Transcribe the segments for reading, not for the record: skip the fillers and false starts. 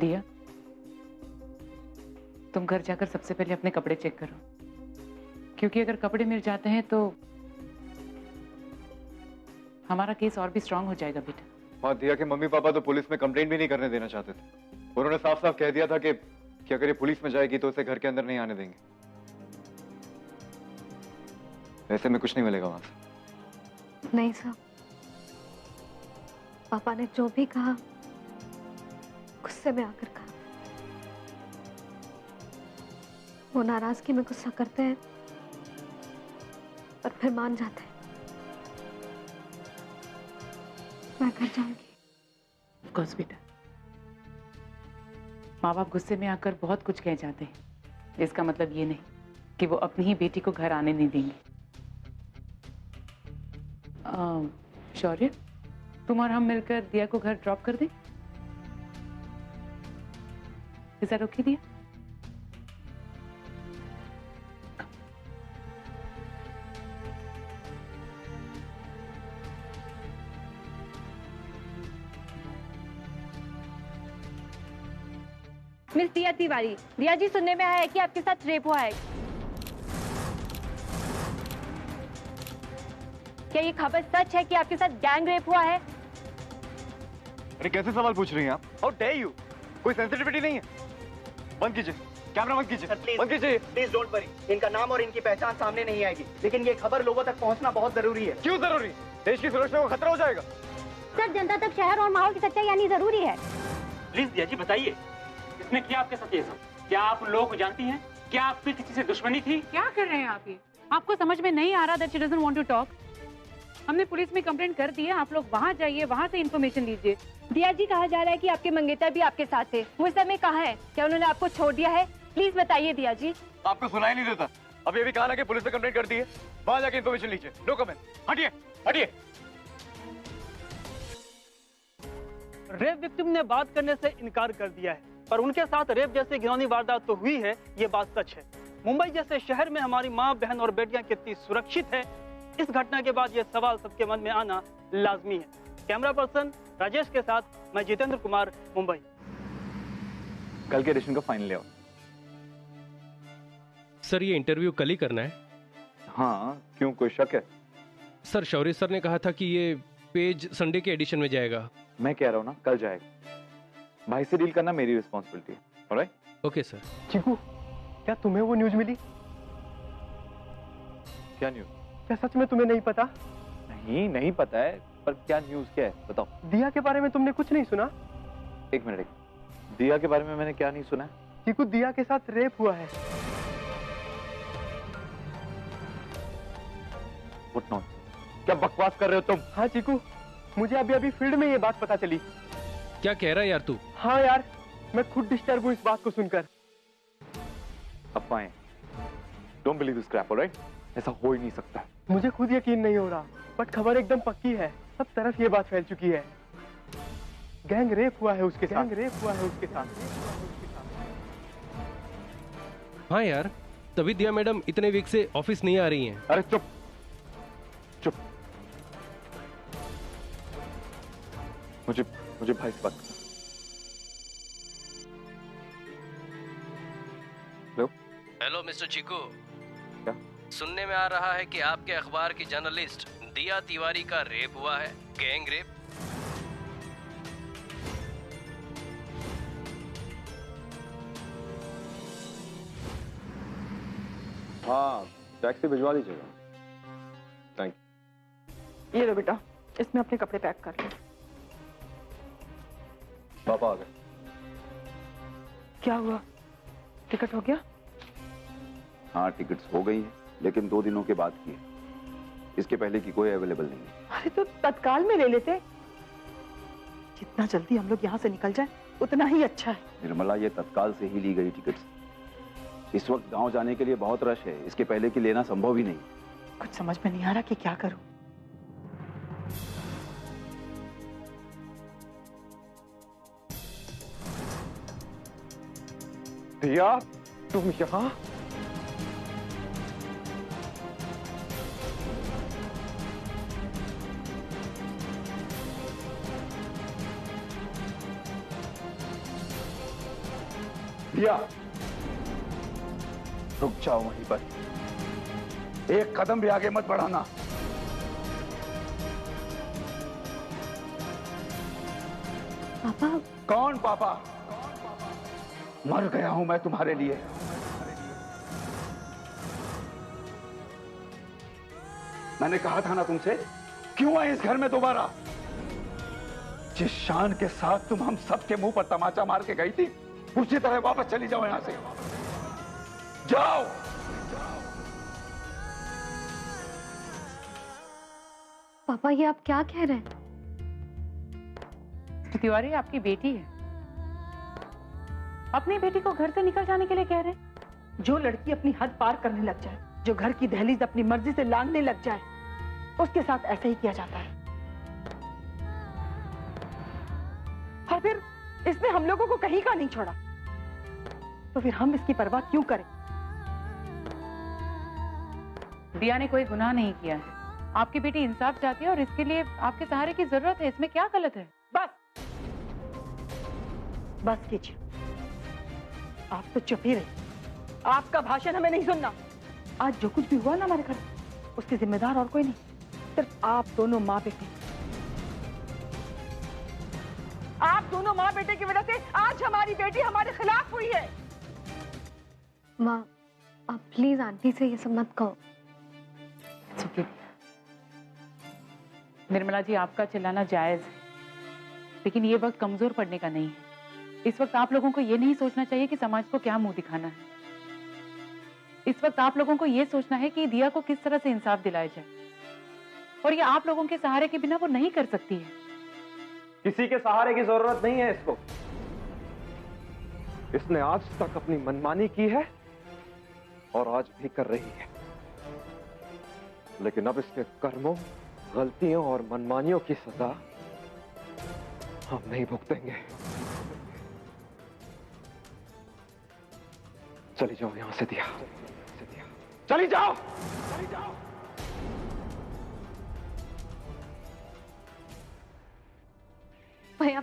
दिया, तुम घर जाकर सबसे पहले अपने कपड़े चेक करो, क्योंकि अगर कपड़े मिल जाते हैं तो हमारा केस और भी स्ट्रांग हो जाएगा बेटा। हाँ, दिया के मम्मी पापा तो पुलिस में कंप्लेंट भी नहीं करने देना चाहते थे। उन्होंने साफ साफ कह दिया था कि अगर ये पुलिस में जाएगी तो उसे घर के अंदर नहीं आने देंगे। ऐसे में कुछ नहीं मिलेगा वहां से। नहीं सर, पापा ने जो भी कहा गुस्से में आकर कहा। वो नाराजगी में गुस्सा करते हैं और फिर मान जाते हैं। मैं घर जाऊंगी। ऑफ कोर्स बेटा, माँ बाप गुस्से में आकर बहुत कुछ कह जाते हैं, इसका मतलब ये नहीं कि वो अपनी ही बेटी को घर आने नहीं देंगे। शौर्य, तुम और हम मिलकर दिया को घर ड्रॉप कर दें? इज दैट ओके दिया? मिस दिया तिवारी, दिया जी सुनने में आया है कि आपके साथ रेप हुआ है। क्या ये खबर सच है कि आपके साथ गैंग रेप हुआ है? अरे कैसे सवाल पूछ रही हैं आप? How dare you? कोई सेंसिटिविटी नहीं है? बंद कीजिए, कैमरा बंद कीजिए, बंद कीजिए। प्लीज डोंट वरी, इनका नाम और इनकी पहचान सामने नहीं आएगी, लेकिन ये खबर लोगों तक पहुंचना बहुत जरूरी है। क्यों जरूरी? देश की सुरक्षा को खतरा हो जाएगा। सर, जनता तक शहर और माहौल की सच्चाई आनी जरूरी है। प्लीज दिया जी बताइए, किसने किया आपके साथ ये सब? क्या आप लोगों को जानती हैं? क्या आपकी किसी से दुश्मनी थी? क्या कर रहे हैं आप ये? आपको समझ में नहीं आ रहा that she doesn't want to talk? हमने पुलिस में कंप्लेंट कर दी है, आप लोग वहाँ जाइए, वहाँ से इन्फॉर्मेशन लीजिए। दिया जी, कहा जा रहा है कि आपके मंगेतर भी आपके साथ थे, वो इस समय कहाँ है? क्या उन्होंने आपको छोड़ दिया है? प्लीज बताइए दिया जी। आपको सुनाई नहीं देता? अब ये भी कहा ना कि पुलिस में कंप्लेंट कर दी है, वहाँ जाके इन्फॉर्मेशन लीजिए। नो कमेंट, हटिए हटिए। रेप विक्टिम ने बात करने से इनकार कर दिया है, पर उनके साथ रेप जैसी घिनौनी वारदात तो हुई है, ये बात सच है। मुंबई जैसे शहर में हमारी माँ, बहन और बेटियां कितनी सुरक्षित है, इस घटना के बाद ये सवाल सबके मन में आना लाजमी है। कैमरा पर्सन राजेश के साथ मैं जितेंद्र कुमार, मुंबई। कल के एडिशन का फाइनल ले आओ। सर, ये इंटरव्यू कल ही करना है? हाँ, क्यों, कोई शक है? सर, शौर्य सर ने कहा था कि ये पेज संडे के एडिशन में जाएगा। मैं कह रहा हूँ ना, कल जाएगा। भाई से डील करना मेरी रिस्पॉन्सिबिलिटी है। ऑलराइट? Okay sir. चीकू, क्या तुम्हें वो न्यूज मिली? क्या न्यूज? क्या सच में तुम्हें नहीं पता? नहीं पता है, पर क्या न्यूज क्या है बताओ। दिया के बारे में तुमने कुछ नहीं सुना? एक मिनट, दिया के बारे में मैंने क्या नहीं सुना? चीकू, दिया के साथ रेप हुआ है। क्या बकवास कर रहे हो तुम? हाँ चीकू, मुझे अभी अभी फील्ड में ये बात पता चली। क्या कह रहा है यार तू? हाँ यार, मैं खुद डिस्टर्ब हूँ इस बात को सुनकर। अफवाहें, don't believe this crap, alright? ऐसा हो ही नहीं सकता। मुझे खुद यकीन नहीं हो रहा, बट खबर एकदम पक्की है। सब तरफ ये बात फैल चुकी है। गैंग रेप हुआ है उसके साथ। हाँ यार, तभी दिया मैडम इतने वीक से ऑफिस नहीं आ रही हैं। अरे चुप चुप, मुझे भाई से बात करना। हेलो मिस्टर चीकू, क्या? सुनने में आ रहा है कि आपके अखबार की जर्नलिस्ट दिया तिवारी का रेप हुआ है, गैंग रेप। हाँ, टैक्सी भिजवा दीजिएगा। थैंक ये लो बेटा, इसमें अपने कपड़े पैक कर लो। पापा आ गए। क्या हुआ, टिकट हो गया? हाँ, टिकट्स हो गई है, लेकिन 2 दिनों के बाद की है। इसके पहले की कोई अवेलेबल नहीं है। अरे तो तत्काल में ले लेते। जितना जल्दी हम लोग यहाँ से निकल जाए उतना ही अच्छा है। निर्मला, ये तत्काल से ही ली गई टिकट्स। इस वक्त गांव जाने के लिए बहुत रश है, इसके पहले की लेना संभव ही नहीं। कुछ समझ में नहीं आ रहा कि क्या करूं। दिया, तुम यहाँ? दिया, रुक जाओ वहीं पर, एक कदम भी आगे मत बढ़ाना। पापा। कौन पापा? मर गया हूं मैं तुम्हारे लिए। मैंने कहा था ना तुमसे, क्यों आए इस घर में दोबारा? जिस शान के साथ तुम हम सबके मुंह पर तमाचा मार के गई थी, उसी तरह वापस चली जाओ यहां से। जाओ। पापा ये आप क्या कह रहे हैं? तिवारी आपकी बेटी है, अपनी बेटी को घर से निकल जाने के लिए कह रहे हैं? जो लड़की अपनी हद पार करने लग जाए, जो घर की दहलीज अपनी मर्जी से लांघने लग जाए, उसके साथ ऐसे ही किया जाता है। और फिर इसने हम लोगों को कहीं का नहीं छोड़ा, तो फिर हम इसकी परवाह क्यों करें? दिया ने कोई गुनाह नहीं किया है, आपकी बेटी इंसाफ चाहती है और इसके लिए आपके सहारे की जरूरत है। इसमें क्या गलत है? बस कीजिए, आप तो चुप ही रहे। आपका भाषण हमें नहीं सुनना। आज जो कुछ भी हुआ ना हमारे घर, उसके जिम्मेदार और कोई नहीं, सिर्फ आप दोनों माँ बेटे। आप दोनों माँ बेटे की वजह से आज हमारी बेटी हमारे खिलाफ हुई है। माँ, आप प्लीज आंटी से ये सब मत कहो। निर्मला जी, आपका चिल्लाना जायज है, लेकिन ये वक्त कमजोर पड़ने का नहीं है। इस वक्त आप लोगों को ये नहीं सोचना चाहिए कि समाज को क्या मुंह दिखाना है। इस वक्त आप लोगों को ये सोचना है कि दिया को किस तरह से इंसाफ दिलाया जाए, और ये आप लोगों के सहारे के बिना वो नहीं कर सकती है। किसी के सहारे की जरूरत नहीं है इसको। इसने आज तक अपनी मनमानी की है और आज भी कर रही है, लेकिन अब इसके कर्मों, गलतियों और मनमानियों की सजा हम नहीं भुगतेंगे। चली जाओ यहां से दिया, चली जाओ। भैया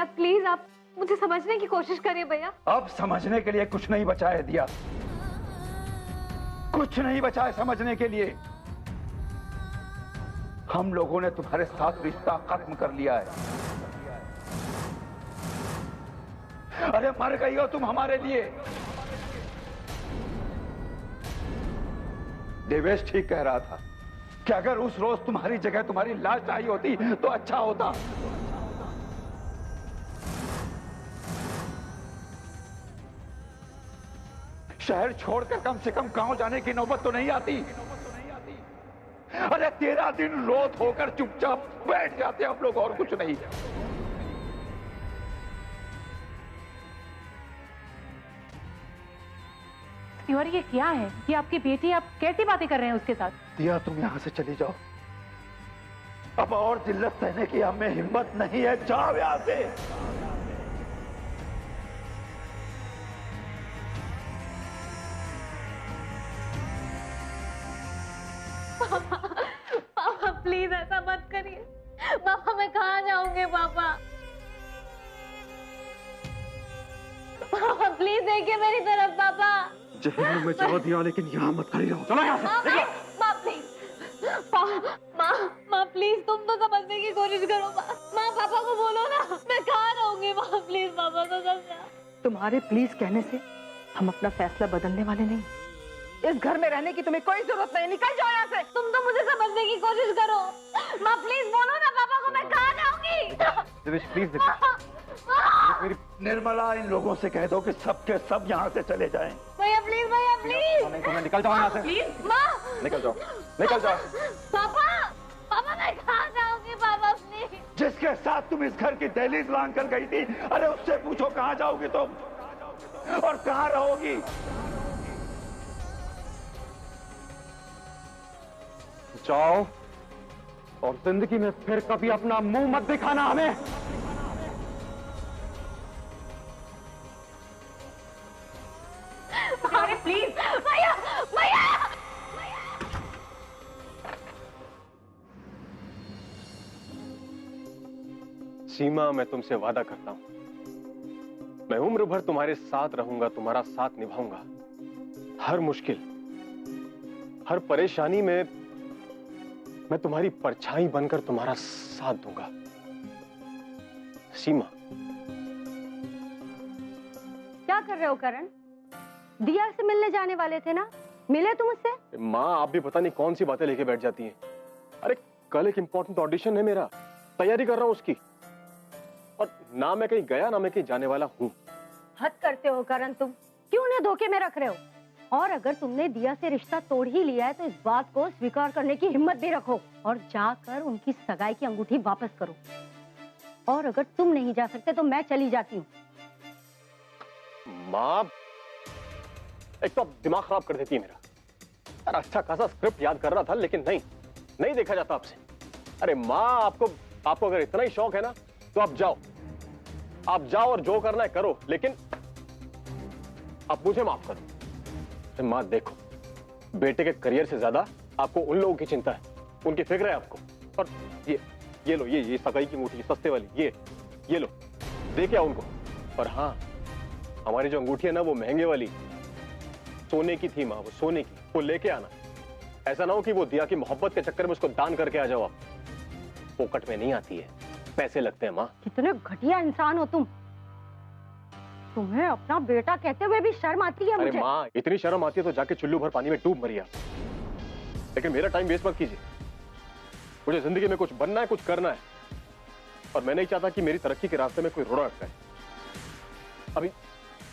प्लीज आप मुझे समझने की कोशिश करिए भैया। अब समझने के लिए कुछ नहीं बचा है दिया, कुछ नहीं बचा है समझने के लिए। हम लोगों ने तुम्हारे साथ रिश्ता खत्म कर लिया है। अरे मर गई हो तुम हमारे लिए। देवेश ठीक कह रहा था कि अगर उस रोज तुम्हारी जगह तुम्हारी लाश आई होती तो अच्छा होता। शहर छोड़कर कम से कम गांव जाने की नौबत तो नहीं आती। अरे 13 दिन रोत होकर चुपचाप बैठ जाते हम लोग, और कुछ नहीं। तिवारी, ये क्या है? ये आपकी बेटी, आप कैसी बातें कर रहे हैं उसके साथ? दिया, तुम यहां से चली जाओ। अब और जिल्लत सहने की हमें हिम्मत नहीं है। जाओ यहां से। पापा प्लीज ऐसा मत करिए। पापा मैं कहाँ जाऊंगी? पापा प्लीज देखिए मेरी तरफ। पापा जहन्नुम में जाओ दिया, लेकिन यहाँ मत खड़ी रहो। चलो यहाँ से। माँ प्लीज, माँ प्लीज तुम तो समझने की कोशिश करो। माँ पापा को बोलो ना, मैं कहाँ रहूंगी। माँ प्लीज पापा को समझा। तुम्हारे प्लीज कहने से हम अपना फैसला बदलने वाले नहीं। इस घर में रहने की तुम्हें कोई जरूरत नहीं। निकल जाओ यहाँ से। तुम तो मुझे समझने की कोशिश करो। माँ प्लीज बोलो ना पापा को, मैं कहाँ जाऊंगी। दिवेश प्लीज। निर्मला, इन लोगों से कह दो कि सबके सब यहाँ से चले जाएं। भैया प्लीज, भैया प्लीज। नहीं तो मैं निकल जाओ यहाँ से। प्लीज माँ, निकल जाओ, निकल जाओ। पापा मैं कहाँ जाऊंगी। पापा प्लीज। जिसके साथ तुम इस घर की दहलीज लांघ कर गई थी, अरे उससे पूछो कहाँ जाओगी तुम और कहाँ रहोगी। जाओ, और जिंदगी में फिर कभी अपना मुंह मत दिखाना हमें। अरे प्लीज भैया, भैया। सीमा, मैं तुमसे वादा करता हूं, मैं उम्र भर तुम्हारे साथ रहूंगा, तुम्हारा साथ निभाऊंगा। हर मुश्किल, हर परेशानी में मैं तुम्हारी परछाई बनकर तुम्हारा साथ दूंगा। सीमा। क्या कर रहे हो करण? दिया से मिलने जाने वाले थे ना, मिले तुम उससे? माँ, आप भी पता नहीं कौन सी बातें लेके बैठ जाती हैं। अरे कल एक इंपॉर्टेंट ऑडिशन है मेरा, तैयारी कर रहा हूं उसकी, और ना मैं कहीं गया ना मैं कहीं जाने वाला हूं। हद करते हो करण तुम, क्यों उन्हें धोखे में रख रहे हो? और अगर तुमने दिया से रिश्ता तोड़ ही लिया है तो इस बात को स्वीकार करने की हिम्मत भी रखो और जाकर उनकी सगाई की अंगूठी वापस करो। और अगर तुम नहीं जा सकते तो मैं चली जाती हूँ। माँ, एक तो दिमाग खराब कर देती है मेरा। यार अच्छा खासा स्क्रिप्ट याद कर रहा था, लेकिन नहीं देखा जाता आपसे। अरे माँ, आपको अगर इतना ही शौक है ना तो आप जाओ और जो करना है करो, लेकिन आप मुझे माफ करो। माँ देखो, बेटे के करियर से ज्यादा आपको उन लोगों की चिंता है, उनकी फिक्र है आपको। और ये लो, ये सगाई की अंगूठी सस्ते वाली, ये लो, दे के आओ उनको। और हाँ, हमारी जो अंगूठी है ना वो महंगे वाली सोने की थी माँ, वो सोने की, वो लेके आना। ऐसा ना हो कि वो दिया की मोहब्बत के चक्कर में उसको दान करके आ जाओ आप। पोकट में नहीं आती है, पैसे लगते हैं माँ। कितने घटिया इंसान हो तुम। तुम्हें अपना बेटा कहते हुए भी शर्म आती है मुझे। अरे माँ, इतनी शर्म आती है तो जाके चुल्लू भर पानी में डूब मरिए। लेकिन मेरा टाइम वेस्ट मत कीजिए। मुझे जिंदगी में कुछ बनना है, कुछ करना है, और मैं नहीं चाहता कि मेरी तरक्की के रास्ते में कोई रोड़ा अटकाए।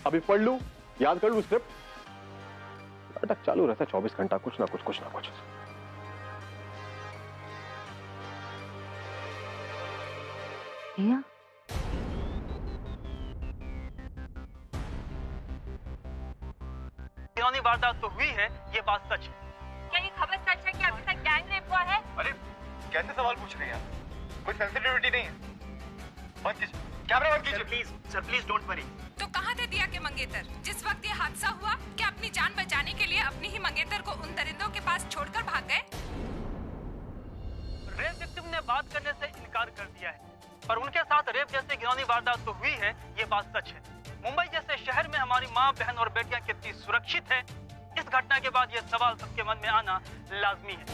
अभी पढ़ लूं, याद कर लूं स्क्रिप्ट, नाटक चालू रहता है 24 घंटा, कुछ ना कुछ। दिया, घिनौनी वारदात तो हुई है, ये बात सच है। क्या ये खबर सच है कि अभी तक गैंग रेप हुआ है? अरे कैसे सवाल पूछ रही हैं? कोई सेंसिटिविटी नहीं है। बंद कीजिए, कैमरा बंद कीजिए। Please sir, please don't worry. तो कहाँ थे दिया के मंगेतर जिस वक्त ये हादसा हुआ? क्या अपनी जान बचाने के लिए अपनी ही मंगेतर को उन दरिंदों के पास छोड़कर भाग गए? रेप विक्टिम ने बात करने से इनकार कर दिया है, पर उनके साथ रेप जैसे घिनौनी वारदात तो हुई है, ये बात सच है। मुंबई जैसे शहर में हमारी माँ, बहन और बेटियां कितनी सुरक्षित है, इस घटना के बाद ये सवाल सबके मन में आना लाजमी है।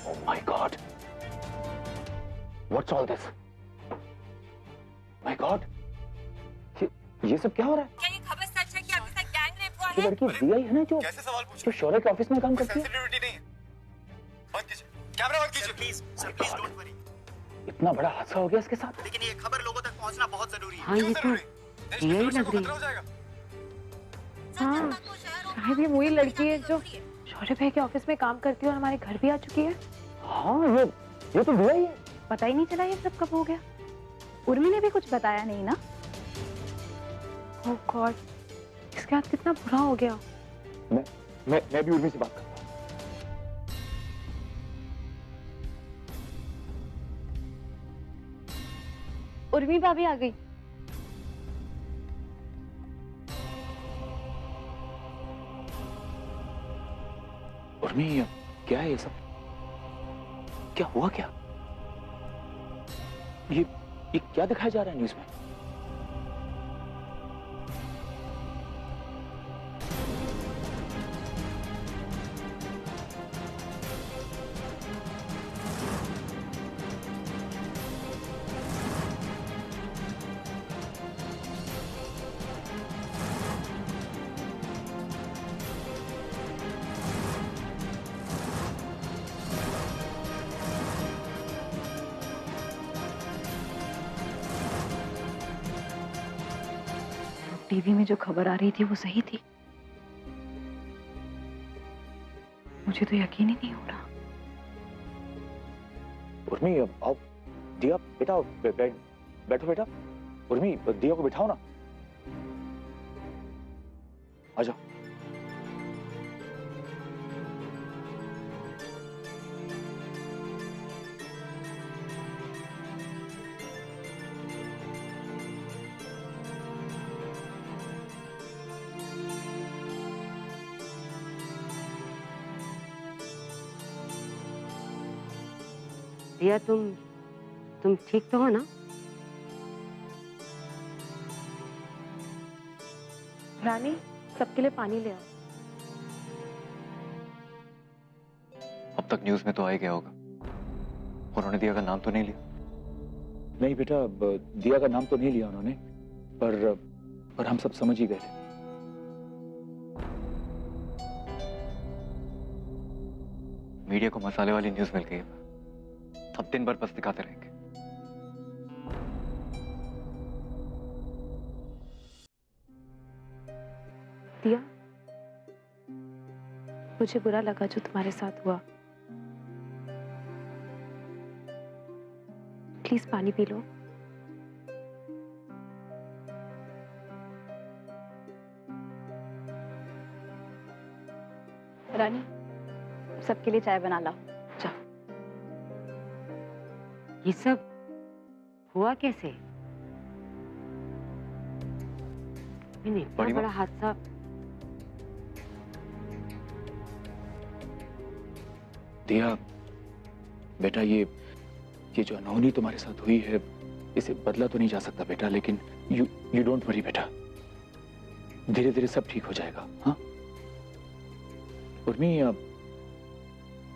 Oh my God! What's all this? My God! ये सब क्या हो रहा है? क्या ये खबर सच है कि अभी तक गैंग रेप हुआ ये है? लड़की दिया ही है ना, जो कैसे सवाल पूछ जो शौर्य के ऑफिस में काम करती है? सेंसिटिविटी नहीं है। बंद कीजिए, कैमरा बंद कीजिए। Please sir, please don't worry. इतना बड़ा हादसा हो गया इसके साथ। लेकिन ये खबर लोगों तक पहुंचना बहुत जरूरी है। हाँ, ये तो यही लग रही है। हाँ, शायद ये वही लड़की है जो शौर्य भाई के ऑफिस में काम करती है और हमारे घर भी आ चुकी है। हाँ, ये तो दिया ही है। पता ही नहीं चला ये सब कब हो गया। उर्मी ने भी कुछ बताया नहीं ना? ओह गॉड, इसके साथ कितना बुरा हो गया। मैं भी उर्मी से बात करता हूँ। उर्मी भाभी आ गई। उर्मी, क्या है ये सब? क्या हुआ क्या? ये क्या दिखाया जा रहा है न्यूज़ में? टीवी में जो खबर आ रही थी वो सही थी? मुझे तो यकीन ही नहीं हो रहा। उर्मी, आओ। दिया बेटा, बैठो बेटा। उर्मी, दिया को बिठाओ ना। आ जाओ। दिया, तुम ठीक तो हो ना? रानी, सबके लिए पानी ले आओ। अब तक न्यूज में तो आ ही गया होगा। उन्होंने दिया का नाम तो नहीं लिया? नहीं बेटा, दिया का नाम तो नहीं लिया उन्होंने, पर हम सब समझ ही गए थे। मीडिया को मसाले वाली न्यूज मिल गई है। अब दिन भर बस दिखाते रहेंगे। दिया, मुझे बुरा लगा जो तुम्हारे साथ हुआ। प्लीज पानी पी लो। रानी, सबके लिए चाय बना लाओ। जाओ। ये सब हुआ कैसे? इतना बड़ा हादसा। दिया बेटा, ये जो अनहोनी तुम्हारे साथ हुई है, इसे बदला तो नहीं जा सकता बेटा, लेकिन यू डोंट वरी बेटा, धीरे धीरे सब ठीक हो जाएगा। हाँ उर्मी,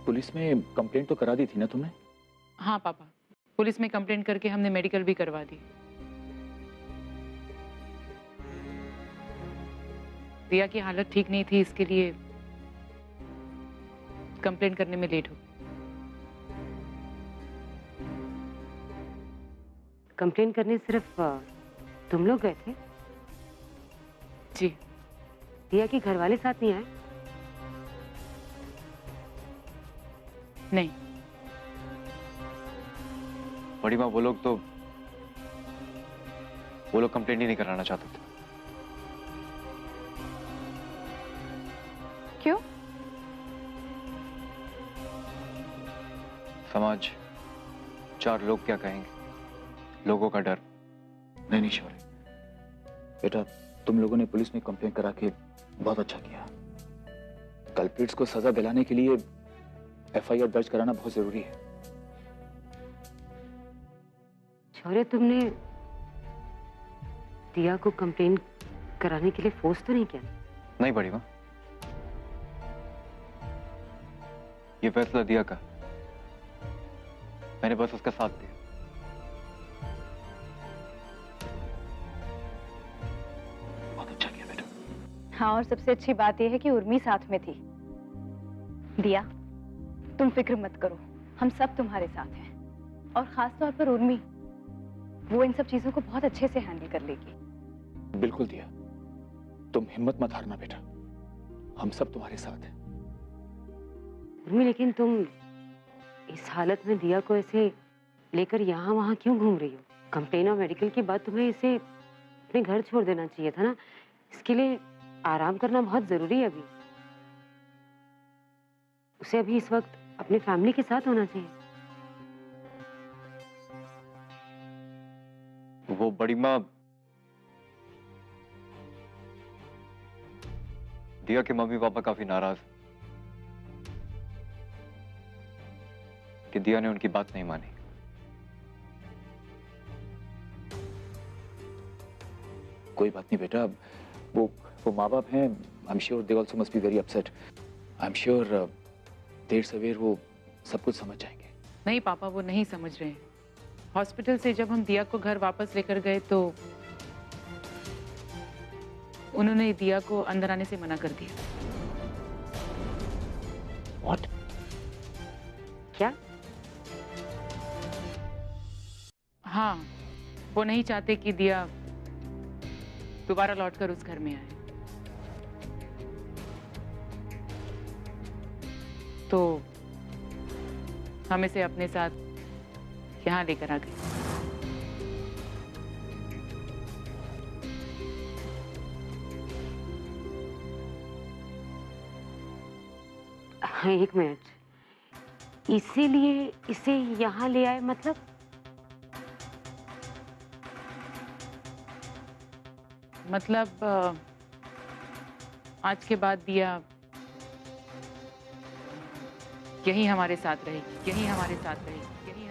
पुलिस में कंप्लेंट तो करा दी थी ना तुमने? हाँ पापा, पुलिस में कंप्लेंट करके हमने मेडिकल भी करवा दी। दिया की हालत ठीक नहीं थी, इसके लिए कंप्लेंट करने में लेट हो। कंप्लेंट करने सिर्फ तुम लोग गए थे? जी। दिया के घर वाले साथ नहीं आए? नहीं। बड़ी माँ, वो लोग कंप्लेंट ही नहीं कराना चाहते थे। क्यों? समाज, 4 लोग क्या कहेंगे, लोगों का डर। नहीं शौर्य बेटा, तुम लोगों ने पुलिस में कंप्लेंट करा के बहुत अच्छा किया। कल्प्रिट्स को सजा दिलाने के लिए एफआईआर दर्ज कराना बहुत जरूरी है। शौर्य, तुमने दिया को कंप्लेंट कराने के लिए फोर्स तो नहीं किया? नहीं बड़ी माँ, ये फैसला दिया का, मैंने बस उसका साथ दिया। बहुत अच्छा किया बेटा। हाँ, और सबसे अच्छी बात यह है कि उर्मी साथ में थी। दिया, तुम फिक्र मत करो, हम सब तुम्हारे साथ हैं, और खास तौर पर उर्मी, वो इन सब चीजों को बहुत अच्छे से हैंडल कर लेगी। बिल्कुल दिया, तुम हिम्मत मत हारना बेटा, हम सब तुम्हारे साथ हैं। उर्मी, लेकिन तुम इस हालत में दिया को ऐसे लेकर यहाँ वहाँ क्यों घूम रही हो? कंप्लेन और मेडिकल के बाद तुम्हें इसे अपने घर छोड़ देना चाहिए था ना। इसके लिए आराम करना बहुत जरूरी है। अभी उसे अभी इस वक्त अपनी फैमिली के साथ होना चाहिए। वो बड़ी माँ, दिया के मम्मी पापा काफी नाराज कि दिया ने उनकी बात नहीं मानी। कोई बात नहीं बेटा, वो माँ बाप हैं। I am sure they also must be very upset. I am sure there सवेर वो सब कुछ समझ जाएंगे। नहीं पापा, वो नहीं समझ रहे हैं। हॉस्पिटल से जब हम दिया को घर वापस लेकर गए तो उन्होंने दिया को अंदर आने से मना कर दिया। What? क्या? हाँ, वो नहीं चाहते कि दिया दोबारा लौटकर उस घर में आए। तो हम इसे अपने साथ यहाँ लेकर आ गए। हाँ, 1 मिनट, इसीलिए इसे यहाँ ले आए? मतलब आज के बाद दिया यही हमारे साथ रहेगी, यही हमारे साथ रहेगी, यही